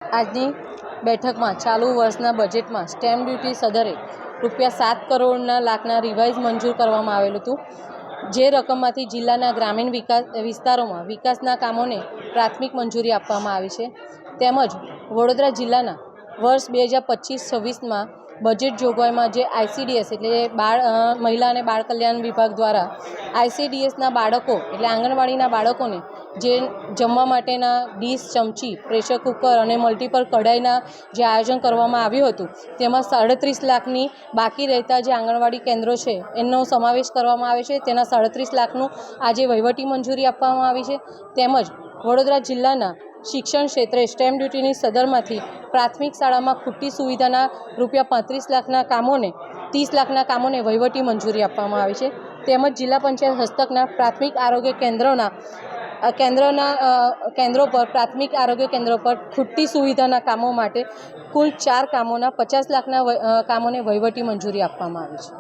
આજની બેઠકમાં ચાલુ વર્ષના બજેટમાં સ્ટેમ્પ ડ્યુટી સદરે ₹7 કરોડ લાખના રિવાઇઝ મંજૂર કરવામાં આવેલું હતું। જે રકમમાંથી જિલ્લાના ગ્રામીણ વિસ્તારોમાં વિકાસના કામોને પ્રાથમિક મંજૂરી આપવામાં આવી છે। તેમજ વડોદરા જિલ્લાના વર્ષ 2025-26માં બજેટ જોગવાઈમાં જે ICDS એટલે મહિલા અને બાળ કલ્યાણ વિભાગ દ્વારા ICDSના બાળકો એટલે આંગણવાડીના બાળકોને જે જમવા માટેના ડીશ, ચમચી, પ્રેશર કુકર અને મલ્ટીપલ કઢાઈના જે આયોજન કરવામાં આવ્યું હતું તેમાં 37 લાખની બાકી રહેતા જે આંગણવાડી કેન્દ્રો છે એનો સમાવેશ કરવામાં આવે છે। તેના 37 લાખનું આજે વહીવટી મંજૂરી આપવામાં આવી છે। તેમજ વડોદરા જિલ્લાના શિક્ષણ ક્ષેત્રે સ્ટેમ્પ ડ્યુટીની સદરમાંથી પ્રાથમિક શાળામાં ખૂટતી સુવિધાના ₹35 લાખના કામોને 30 લાખના કામોને વહીવટી મંજૂરી આપવામાં આવી છે। તેમજ જિલ્લા પંચાયત હસ્તકના પ્રાથમિક આરોગ્ય કેન્દ્રો પર પ્રાથમિક આરોગ્ય કેન્દ્રો પર ખૂટતી સુવિધાના કામો માટે કુલ 4 કામોના 50 લાખના કામોને વહીવટી મંજૂરી આપવામાં આવી છે।